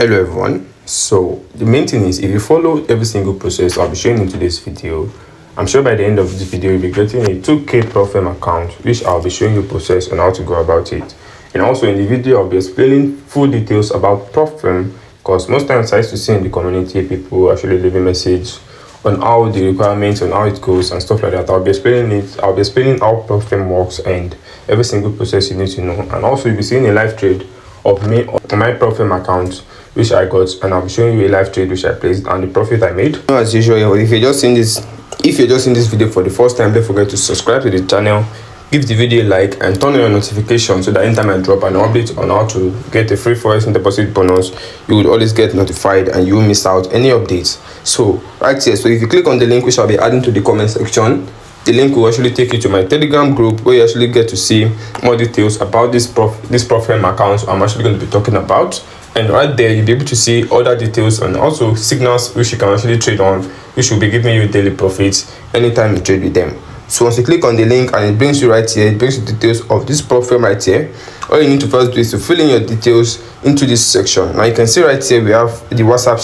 Hello everyone. So the main thing is, if you follow every single process I'll be showing in today's video, I'm sure by the end of this video you'll be getting a 2k Prop-Firm account, which I'll be showing you process and how to go about it. And also in the video I'll be explaining full details about Prop-Firm, because most times I used to see in the community people actually leaving message on how the requirements and how it goes and stuff like that. I'll be explaining it. I'll be explaining how Prop-Firm works and every single process you need to know. And also you'll be seeing a live trade of me on my Prop-Firm account which I got, and I'll be showing you a live trade which I placed and the profit I made. As usual, if you're just in this video for the first time, don't forget to subscribe to the channel, give the video a like, and turn on your notifications so that anytime I drop an update on how to get a free Forex and deposit bonus, you would always get notified and you won't miss out any updates. So right here, so if you click on the link which I'll be adding to the comment section, the link will actually take you to my Telegram group where you actually get to see more details about this Prop-Firm account I'm actually going to be talking about. And right there you'll be able to see other details and also signals which you can actually trade on, which will be giving you daily profits anytime you trade with them. So once you click on the link and it brings you right here, it brings you details of this Prop-Firm right here. All you need to first do is to fill in your details into this section. Now you can see right here we have the WhatsApp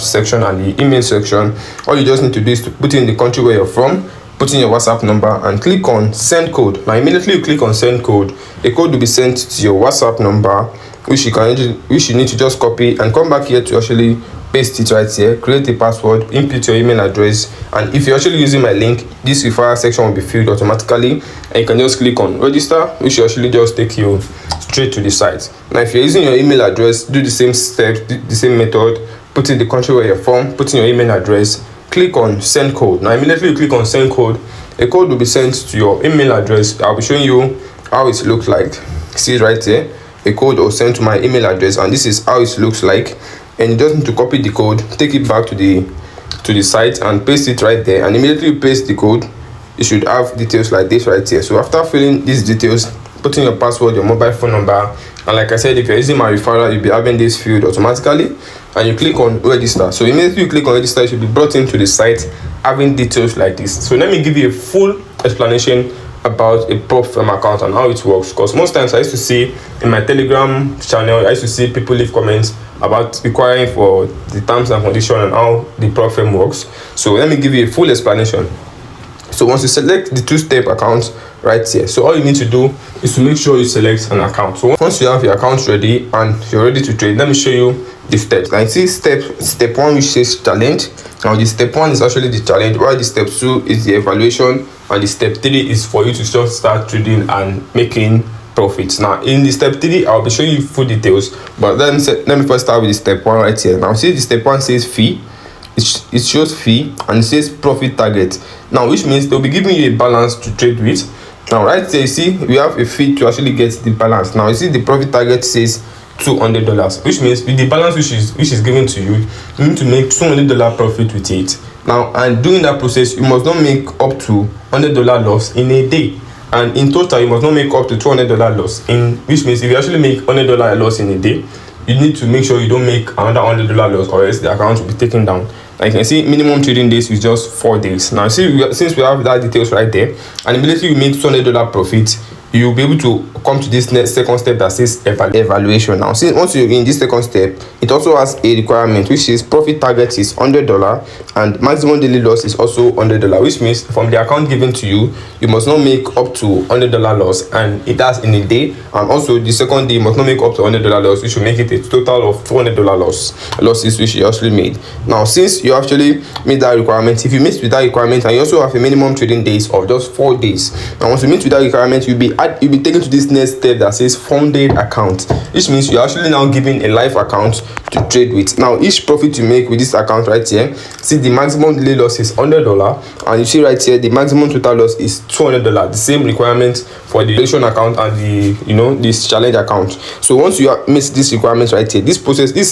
section and the email section. All you just need to do is to put in the country where you're from, put in your WhatsApp number and click on send code. Now immediately you click on send code, the code will be sent to your WhatsApp number, which you need to just copy and come back here to actually paste it right here, create a password, input your email address, and if you're actually using my link, this referral section will be filled automatically and you can just click on register, which will actually just take you straight to the site. Now if you're using your email address, do the same steps, the same method, put in the country where you're from, put in your email address, click on send code. Now immediately you click on send code, a code will be sent to your email address. I'll be showing you how it looks like. See it right here, a code will send to my email address, and this is how it looks like. And you just need to copy the code, take it back to the site and paste it right there, and immediately you paste the code, you should have details like this right here. So after filling these details, put in your password, your mobile phone number, and like I said, if you're using my referral, you'll be having this filled automatically, and you click on register. So immediately you click on register, you should be brought into the site having details like this. So let me give you a full explanation about a Prop-Firm account and how it works, because most times I used to see in my Telegram channel, I used to see people leave comments about requiring for the terms and conditions and how the Prop-Firm works. So let me give you a full explanation. So once you select the two-step account right here, so all you need to do is to make sure you select an account. So once you have your account ready and you're ready to trade, let me show you the steps. Now you see step 1 which says challenge. Now the step 1 is actually the challenge, while the step 2 is the evaluation, and the step 3 is for you to just start trading and making profits. Now in the step 3 I'll be showing you full details, but let me first start with the step 1 right here. Now see the step 1 says fee, it shows fee, and it says profit target. Now which means they'll be giving you a balance to trade with. Now right there you see we have a fee to actually get the balance. Now you see the profit target says $200, which means with the balance which is given to you, you need to make $200 profit with it. Now, and during that process you must not make up to $100 loss in a day, and in total you must not make up to $200 loss in, which means if you actually make $100 loss in a day, you need to make sure you don't make another $100 loss, or else the account will be taken down. Now you can see minimum trading days is just 4 days. Now see, since we have that details right there, and immediately you make $200 profit, you'll be able to come to this next second step that says evaluation. Now since once you're in this second step, it also has a requirement which is profit target is $100 and maximum daily loss is also $100, which means from the account given to you, you must not make up to $100 loss, and it does in a day. And also the second day you must not make up to $100 loss, which will make it a total of $200 losses which you actually made. Now since you actually made that requirement, if you miss with that requirement and you also have a minimum trading days of just 4 days, now once you meet with that requirement, you'll be taken to this next step that says funded account, which means you're actually now given a live account to trade with. Now each profit you make with this account right here, see the maximum daily loss is $100, and you see right here the maximum total loss is $200. The same requirement for the evaluation account and the this challenge account. So once you meet this requirements right here, this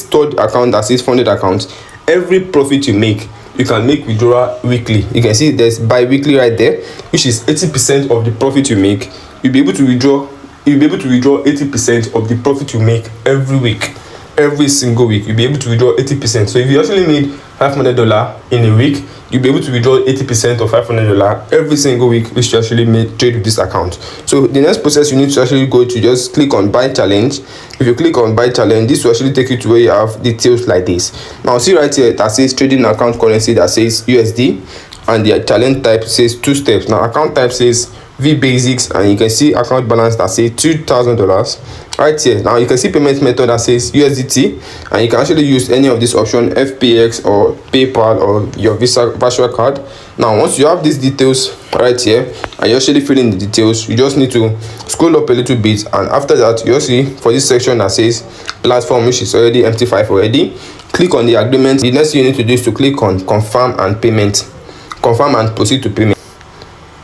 third account that says funded account, every profit you make, you can make withdrawal weekly. You can see there's bi-weekly right there, which is 80% of the profit you make. You'll be able to withdraw 80% of the profit you make every week. Every single week you'll be able to withdraw 80%. So if you actually made $500 in a week, you'll be able to withdraw 80% of $500 every single week, which you actually trade with this account. So the next process, you need to actually go to just click on buy challenge. If you click on buy challenge, this will actually take you to where you have details like this. Now see right here that says trading account currency, that says USD, and the challenge type says 2 steps. Now account type says V basics, and you can see account balance that says $2,000 right here. Now you can see payment method that says USDT, and you can actually use any of this option, FPX or PayPal or your Visa virtual card. Now once you have these details right here and you actually fill in the details, you just need to scroll up a little bit, and after that you'll see for this section that says platform, which is already MT5 already, click on the agreement. The next thing you need to do is to click on confirm and proceed to payment.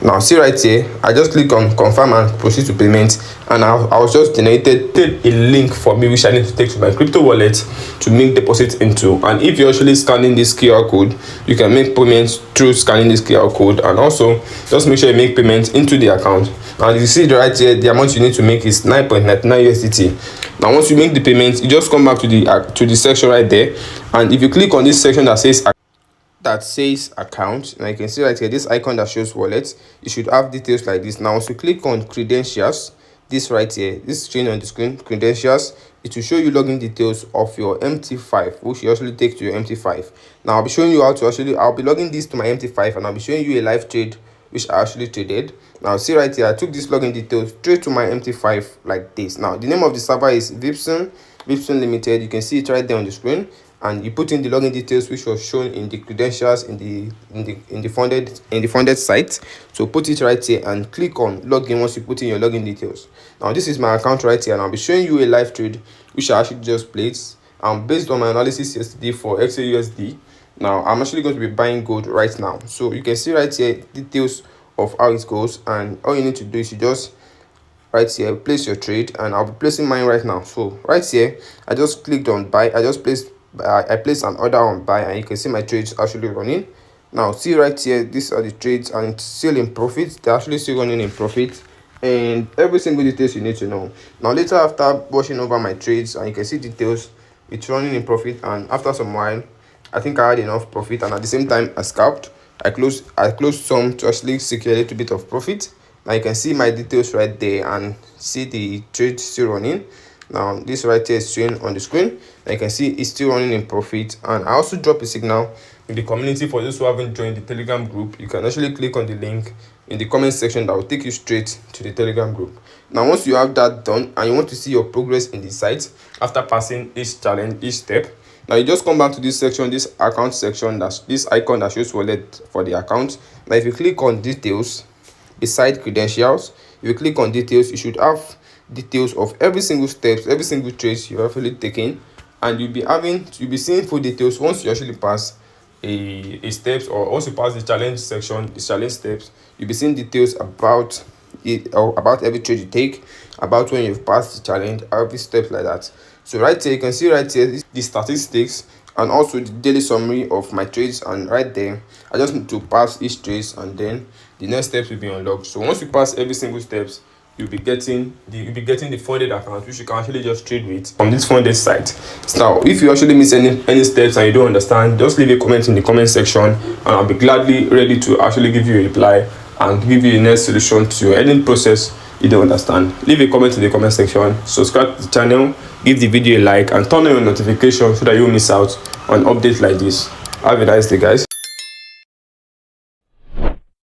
Now see right here, I just click on confirm and proceed to payment, and I was just generated a link for me which I need to take to my crypto wallet to make deposit into. And if you're actually scanning this QR code, you can make payments through scanning this QR code, and also just make sure you make payments into the account. And you see right here, the amount you need to make is 9.99 USDT. Now once you make the payment, you just come back to the section right there, and if you click on this section that says account, now you can see right here this icon that shows wallet, you should have details like this. Now once you click on credentials, this right here, this screen on the screen, credentials, it will show you login details of your MT5, which you actually take to your MT5. Now I'll be showing you how to I'll be logging this to my MT5, and I'll be showing you a live trade which I actually traded. Now see right here, I took this login details straight to my MT5 like this. Now the name of the server is Vipson Limited. You can see it right there on the screen, and you put in the login details which was shown in the credentials in the funded site. So put it right here and click on login once you put in your login details. Now this is my account right here, and I'll be showing you a live trade which I actually just played, based on my analysis yesterday for XAUSD. Now I'm actually going to be buying gold right now. So you can see right here details of how it goes, and all you need to do is you just right here place your trade, and I'll be placing mine right now. So right here I just clicked on buy. I placed an order on buy, and you can see my trades actually running. Now see right here, these are the trades, and it's still in profit. They're actually still running in profit, and every single details you need to know. Now later, after watching over my trades, and you can see details, it's running in profit, and after some while I think I had enough profit, and at the same time I scalped. I closed some to actually secure a little bit of profit. Now you can see my details right there, and see the trade still running. Now this right here is showing on the screen, and you can see it's still running in profit. And I also drop a signal in the community for those who haven't joined the Telegram group. You can actually click on the link in the comment section that will take you straight to the Telegram group. Now once you have that done, and you want to see your progress in the site after passing each challenge, each step, now you just come back to this section, this account section, that's this icon that shows wallet for the account. Now if you click on details beside credentials, if you click on details, you should have details of every single steps, every single trace you're actually taking, and you'll be seeing full details once you actually pass a steps, or once you pass the challenge section, the challenge steps. You'll be seeing details about it, or about every trade you take, about when you've passed the challenge, every step like that. So right here you can see right here the statistics, and also the daily summary of my trades, and right there I just need to pass each trace, and then the next steps will be unlocked. So once you pass every single steps, you'll be getting the funded account, which you can actually just trade with from this funded site. Now if you actually miss any steps and you don't understand, just leave a comment in the comment section, and I'll be gladly ready to actually give you a reply and give you the next solution to your earning process you don't understand. Leave a comment in the comment section, subscribe to the channel, give the video a like, and turn on your notifications so that you won't miss out on updates like this. Have a nice day, guys.